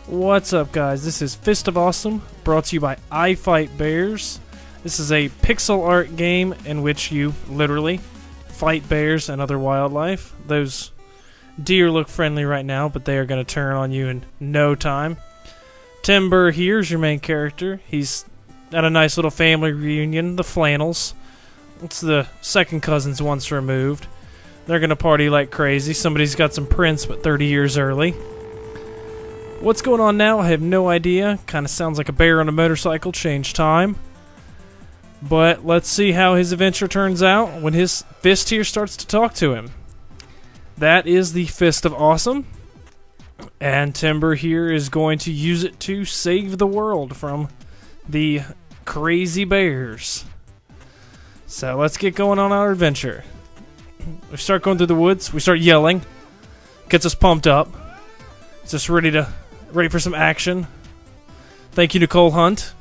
What's up, guys? This is Fist of Awesome, brought to you by I Fight Bears. This is a pixel art game in which you literally fight bears and other wildlife. Those deer look friendly right now, but they are going to turn on you in no time. Tim Burr here is your main character. He's at a nice little family reunion, the Flannels. It's the second cousins once removed. They're going to party like crazy. Somebody's got some prints, but 30 years early. What's going on now? I have no idea. Kind of sounds like a bear on a motorcycle. Change time. But let's see how his adventure turns out when his fist here starts to talk to him. That is the Fist of Awesome. And Tim Burr here is going to use it to save the world from the crazy bears. So let's get going on our adventure. We start going through the woods. We start yelling. Gets us pumped up. It's just ready for some action. Thank you, Nicole Hunt.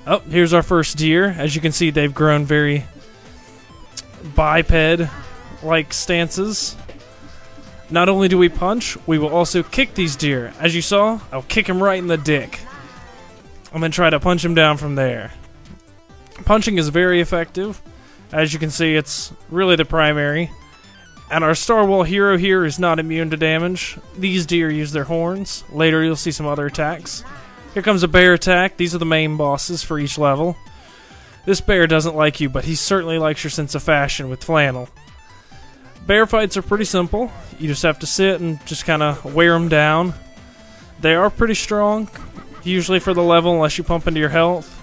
Oh, here's our first deer. As you can see, they've grown very biped-like stances. Not only do we punch, we will also kick these deer. As you saw, I'll kick him right in the dick. I'm going to try to punch him down from there. Punching is very effective. As you can see, it's really the primary. And our Star Wall hero here is not immune to damage. These deer use their horns. Later you'll see some other attacks. Here comes a bear attack. These are the main bosses for each level. This bear doesn't like you, but he certainly likes your sense of fashion with flannel. Bear fights are pretty simple. You just have to sit and just kind of wear them down. They are pretty strong, usually for the level, unless you pump into your health.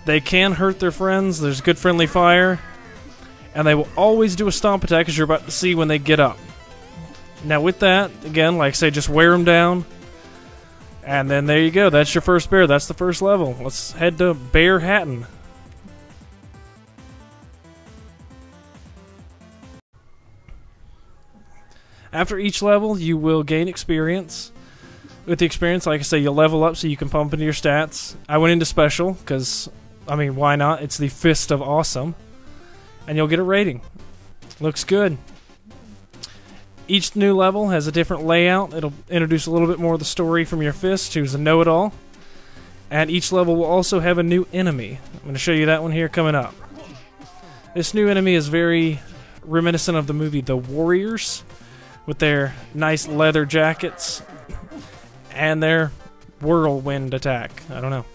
They can hurt their friends. There's good friendly fire. And they will always do a stomp attack, as you're about to see when they get up. Now with that, again, like I say, just wear them down. And then there you go. That's your first bear. That's the first level. Let's head to Bear Hatton. After each level, you will gain experience. With the experience, like I say, you'll level up so you can pump into your stats. I went into special, because, I mean, why not? It's the Fist of Awesome. And you'll get a rating. Looks good. Each new level has a different layout. It'll introduce a little bit more of the story from your fist, who's a know-it-all. And each level will also have a new enemy. I'm going to show you that one here coming up. This new enemy is very reminiscent of the movie The Warriors, with their nice leather jackets and their whirlwind attack. I don't know.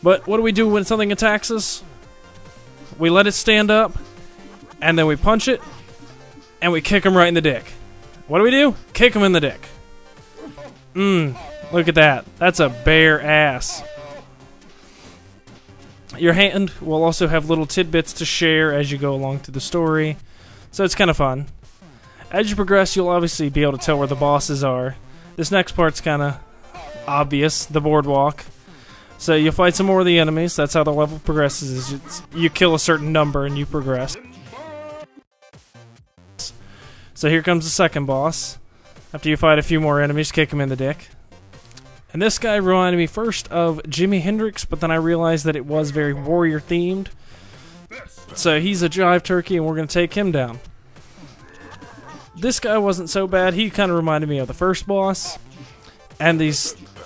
But what do we do when something attacks us? We let it stand up, and then we punch it, and we kick him right in the dick. What do we do? Kick him in the dick. Look at that. That's a bear ass. Your hand will also have little tidbits to share as you go along through the story, so it's kind of fun. As you progress, you'll obviously be able to tell where the bosses are. This next part's kind of obvious, the boardwalk. So you fight some more of the enemies. That's how the level progresses. You kill a certain number and you progress. So here comes the second boss. After you fight a few more enemies, kick him in the dick. And this guy reminded me first of Jimi Hendrix, but then I realized that it was very warrior themed. So he's a jive turkey and we're going to take him down. This guy wasn't so bad. He kind of reminded me of the first boss. And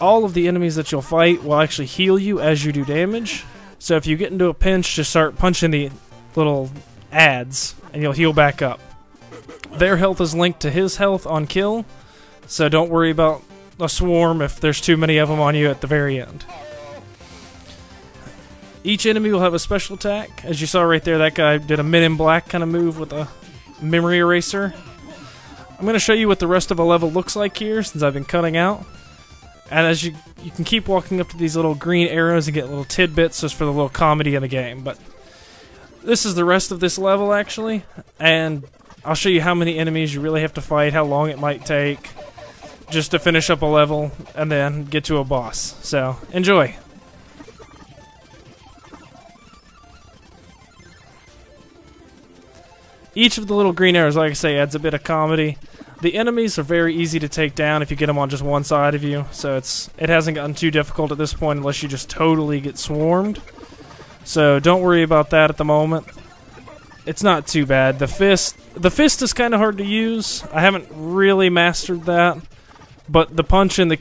all of the enemies that you'll fight will actually heal you as you do damage. So if you get into a pinch, just start punching the little ads, and you'll heal back up. Their health is linked to his health on kill, so don't worry about a swarm if there's too many of them on you at the very end. Each enemy will have a special attack. As you saw right there, that guy did a Men in Black kind of move with a memory eraser. I'm going to show you what the rest of a level looks like here, since I've been cutting out. And as you can keep walking up to these little green arrows and get little tidbits just for the little comedy in the game. But this is the rest of this level, actually. And I'll show you how many enemies you really have to fight, how long it might take, just to finish up a level and then get to a boss. So, enjoy! Each of the little green arrows, like I say, adds a bit of comedy. The enemies are very easy to take down if you get them on just one side of you, so it hasn't gotten too difficult at this point unless you just totally get swarmed. So don't worry about that at the moment. It's not too bad. The fist is kind of hard to use. I haven't really mastered that, but the punch and the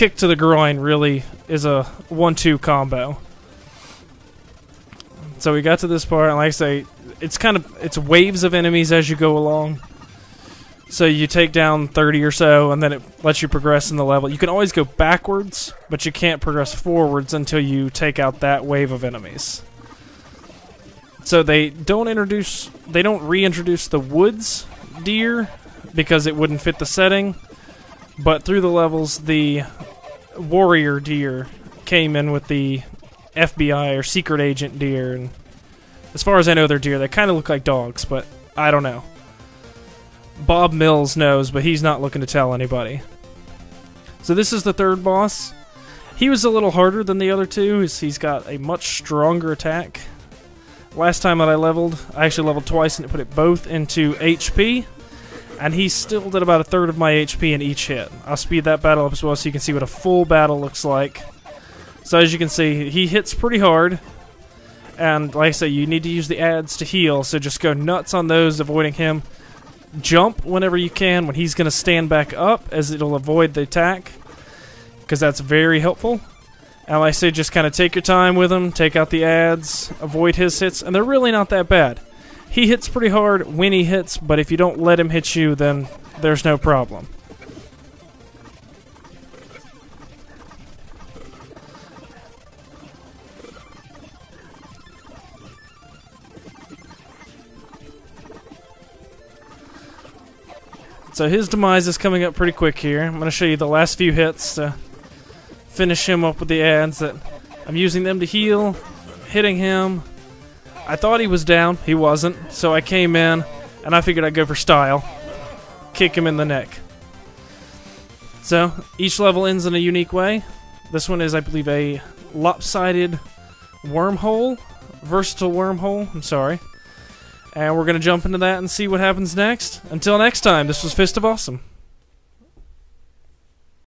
kick to the groin really is a 1-2 combo. So we got to this part, and like I say, it's waves of enemies as you go along. So you take down 30 or so, and then it lets you progress in the level. You can always go backwards, but you can't progress forwards until you take out that wave of enemies. So they don't reintroduce the woods deer because it wouldn't fit the setting. But through the levels, the warrior deer came in with the FBI or secret agent deer, and as far as I know, they're deer. They kind of look like dogs, but I don't know. Bob Mills knows, but he's not looking to tell anybody. So this is the third boss. He was a little harder than the other two. He's got a much stronger attack. Last time that I actually leveled twice and it put it both into HP. And he still did about a third of my HP in each hit. I'll speed that battle up as well so you can see what a full battle looks like. So as you can see, he hits pretty hard. And like I say, you need to use the adds to heal, so just go nuts on those, avoiding him. Jump whenever you can when he's going to stand back up, as it'll avoid the attack, because that's very helpful. And like I say, just kind of take your time with him, take out the adds, avoid his hits, and they're really not that bad. He hits pretty hard when he hits, but if you don't let him hit you, then there's no problem. So his demise is coming up pretty quick here. I'm going to show you the last few hits to finish him up with the adds. That I'm using them to heal, hitting him. I thought he was down. He wasn't. So I came in, and I figured I'd go for style. Kick him in the neck. So each level ends in a unique way. This one is, I believe, a lopsided wormhole. Versatile wormhole. I'm sorry. And we're going to jump into that and see what happens next. Until next time, this was Fist of Awesome.